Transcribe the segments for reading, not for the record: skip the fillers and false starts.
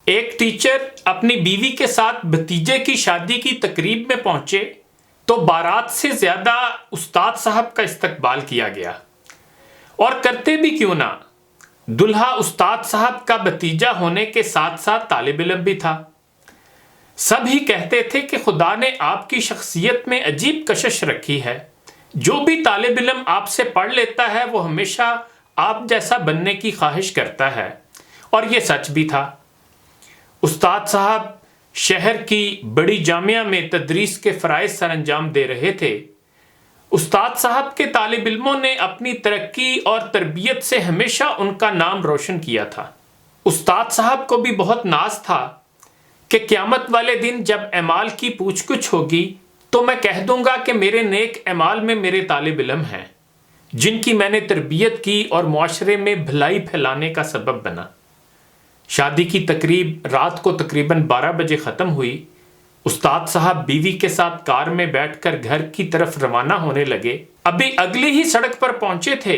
ایک ٹیچر اپنی بیوی کے ساتھ بھتیجے کی شادی کی تقریب میں پہنچے تو بارات سے زیادہ استاد صاحب کا استقبال کیا گیا، اور کرتے بھی کیوں نہ، دلہا استاد صاحب کا بھتیجا ہونے کے ساتھ ساتھ طالب علم بھی تھا۔ سب ہی کہتے تھے کہ خدا نے آپ کی شخصیت میں عجیب کشش رکھی ہے، جو بھی طالب علم آپ سے پڑھ لیتا ہے وہ ہمیشہ آپ جیسا بننے کی خواہش کرتا ہے، اور یہ سچ بھی تھا۔ استاد صاحب شہر کی بڑی جامعہ میں تدریس کے فرائض سر انجام دے رہے تھے۔ استاد صاحب کے طالب علموں نے اپنی ترقی اور تربیت سے ہمیشہ ان کا نام روشن کیا تھا۔ استاد صاحب کو بھی بہت ناز تھا کہ قیامت والے دن جب اعمال کی پوچھ گچھ ہوگی تو میں کہہ دوں گا کہ میرے نیک اعمال میں میرے طالب علم ہیں، جن کی میں نے تربیت کی اور معاشرے میں بھلائی پھیلانے کا سبب بنا۔ شادی کی تقریب رات کو تقریباً 12 بجے ختم ہوئی۔ استاد صاحب بیوی کے ساتھ کار میں بیٹھ کر گھر کی طرف روانہ ہونے لگے۔ ابھی اگلی ہی سڑک پر پہنچے تھے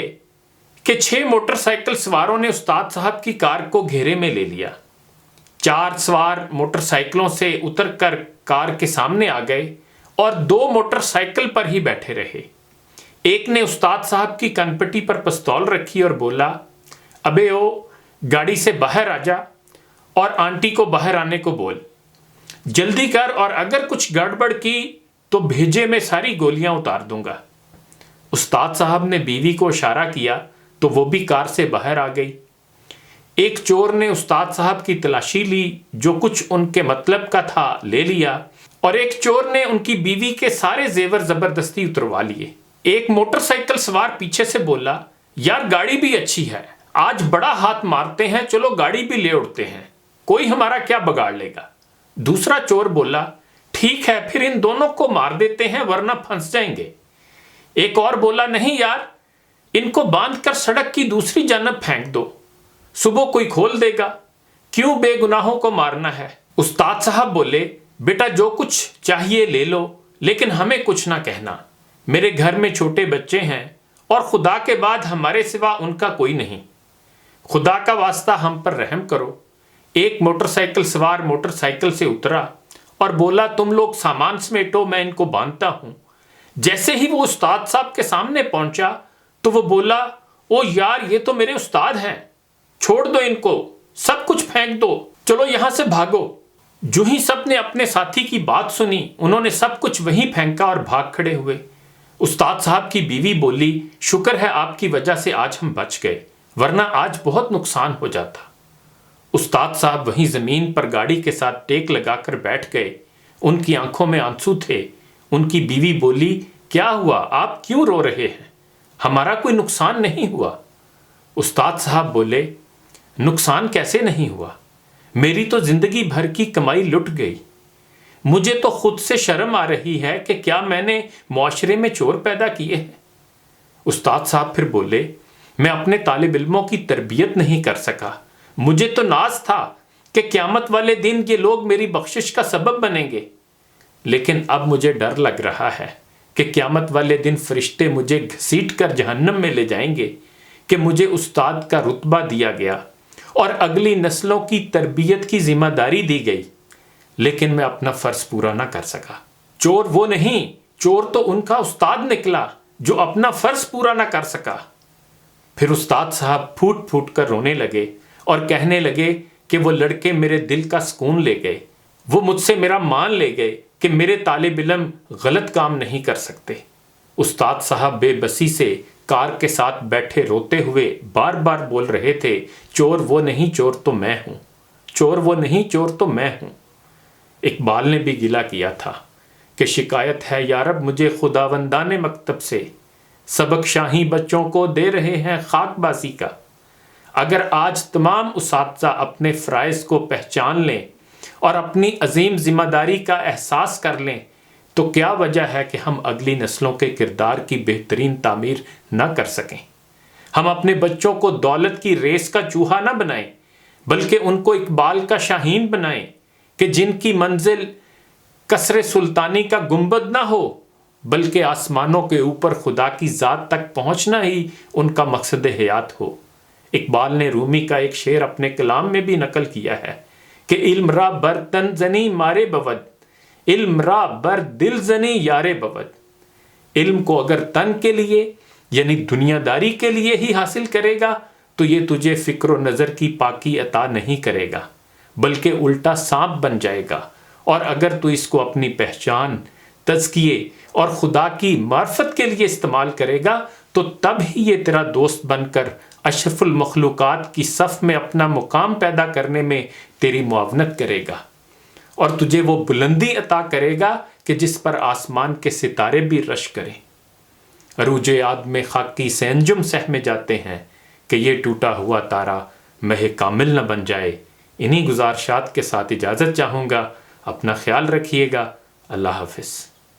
کہ 6 موٹر سائیکل سواروں نے استاد صاحب کی کار کو گھیرے میں لے لیا۔ 4 سوار موٹر سائیکلوں سے اتر کر کار کے سامنے آ گئے اور 2 موٹر سائیکل پر ہی بیٹھے رہے۔ ایک نے استاد صاحب کی کن پٹی پر پستول رکھی اور بولا، ابے او گاڑی سے باہر آ جا اور آنٹی کو باہر آنے کو بول، جلدی کر، اور اگر کچھ گڑبڑ کی تو بھیجے میں ساری گولیاں اتار دوں گا۔ استاد صاحب نے بیوی کو اشارہ کیا تو وہ بھی کار سے باہر آ گئی۔ ایک چور نے استاد صاحب کی تلاشی لی، جو کچھ ان کے مطلب کا تھا لے لیا، اور ایک چور نے ان کی بیوی کے سارے زیور زبردستی اتروا لیے۔ ایک موٹر سائیکل سوار پیچھے سے بولا، یار گاڑی بھی اچھی ہے، آج بڑا ہاتھ مارتے ہیں، چلو گاڑی بھی لے اڑتے ہیں، کوئی ہمارا کیا بگاڑ لے گا۔ دوسرا چور بولا، ٹھیک ہے پھر ان دونوں کو مار دیتے ہیں ورنہ پھنس جائیں گے۔ ایک اور بولا، نہیں یار ان کو باندھ کر سڑک کی دوسری جانب پھینک دو، صبح کوئی کھول دے گا، کیوں بے گناہوں کو مارنا ہے۔ استاد صاحب بولے، بیٹا جو کچھ چاہیے لے لو، لیکن ہمیں کچھ نہ کہنا، میرے گھر میں چھوٹے بچے ہیں اور خدا کے بعد ہمارے سوا ان کا کوئی نہیں، خدا کا واسطہ ہم پر رحم کرو۔ ایک موٹر سائیکل سوار موٹر سائیکل سے اترا اور بولا، تم لوگ سامان سمیٹو، میں ان کو باندھتا ہوں۔ جیسے ہی وہ استاد صاحب کے سامنے پہنچا تو وہ بولا، او یار یہ تو میرے استاد ہیں، چھوڑ دو ان کو، سب کچھ پھینک دو، چلو یہاں سے بھاگو۔ جو ہی سب نے اپنے ساتھی کی بات سنی، انہوں نے سب کچھ وہیں پھینکا اور بھاگ کھڑے ہوئے۔ استاد صاحب کی بیوی بولی، شکر ہے آپ کی وجہ سے آج ہم بچ گئے، ورنہ آج بہت نقصان ہو جاتا۔ استاد صاحب وہیں زمین پر گاڑی کے ساتھ ٹیک لگا کر بیٹھ گئے، ان کی آنکھوں میں آنسو تھے۔ ان کی بیوی بولی، کیا ہوا، آپ کیوں رو رہے ہیں، ہمارا کوئی نقصان نہیں ہوا۔ استاد صاحب بولے، نقصان کیسے نہیں ہوا، میری تو زندگی بھر کی کمائی لٹ گئی، مجھے تو خود سے شرم آ رہی ہے کہ کیا میں نے معاشرے میں چور پیدا کیے ہیں۔ استاد صاحب پھر بولے، میں اپنے طالب علموں کی تربیت نہیں کر سکا، مجھے تو ناز تھا کہ قیامت والے دن یہ لوگ میری بخشش کا سبب بنیں گے، لیکن اب مجھے ڈر لگ رہا ہے کہ قیامت والے دن فرشتے مجھے گھسیٹ کر جہنم میں لے جائیں گے کہ مجھے استاد کا رتبہ دیا گیا اور اگلی نسلوں کی تربیت کی ذمہ داری دی گئی، لیکن میں اپنا فرض پورا نہ کر سکا۔ چور وہ نہیں، چور تو ان کا استاد نکلا جو اپنا فرض پورا نہ کر سکا۔ پھر استاد صاحب پھوٹ پھوٹ کر رونے لگے اور کہنے لگے کہ وہ لڑکے میرے دل کا سکون لے گئے، وہ مجھ سے میرا مان لے گئے کہ میرے طالب علم غلط کام نہیں کر سکتے۔ استاد صاحب بے بسی سے کار کے ساتھ بیٹھے روتے ہوئے بار بار بول رہے تھے، چور وہ نہیں، چور تو میں ہوں، چور وہ نہیں، چور تو میں ہوں۔ اقبال نے بھی گلہ کیا تھا کہ شکایت ہے یارب مجھے خداوندان مکتب سے، سبق شاہی بچوں کو دے رہے ہیں خاک بازی کا۔ اگر آج تمام اساتذہ اپنے فرائض کو پہچان لیں اور اپنی عظیم ذمہ داری کا احساس کر لیں تو کیا وجہ ہے کہ ہم اگلی نسلوں کے کردار کی بہترین تعمیر نہ کر سکیں۔ ہم اپنے بچوں کو دولت کی ریس کا چوہا نہ بنائیں، بلکہ ان کو اقبال کا شاہین بنائیں کہ جن کی منزل قصر سلطانی کا گنبد نہ ہو، بلکہ آسمانوں کے اوپر خدا کی ذات تک پہنچنا ہی ان کا مقصد حیات ہو۔ اقبال نے رومی کا ایک شعر اپنے کلام میں بھی نقل کیا ہے کہ علم را بر تن زنی مارے بود، علم را بر دل زنی یارے بود۔ علم کو اگر تن کے لیے یعنی دنیا داری کے لیے ہی حاصل کرے گا تو یہ تجھے فکر و نظر کی پاکی عطا نہیں کرے گا، بلکہ الٹا سانپ بن جائے گا۔ اور اگر تو اس کو اپنی پہچان، تزکیے اور خدا کی معرفت کے لیے استعمال کرے گا تو تب ہی یہ تیرا دوست بن کر اشرف المخلوقات کی صف میں اپنا مقام پیدا کرنے میں تیری معاونت کرے گا، اور تجھے وہ بلندی عطا کرے گا کہ جس پر آسمان کے ستارے بھی رش کریں۔ عروج یاد میں خاکی سے انجم سہمے جاتے ہیں کہ یہ ٹوٹا ہوا تارا مہ کامل نہ بن جائے۔ انہی گزارشات کے ساتھ اجازت چاہوں گا، اپنا خیال رکھیے گا، اللہ حافظ۔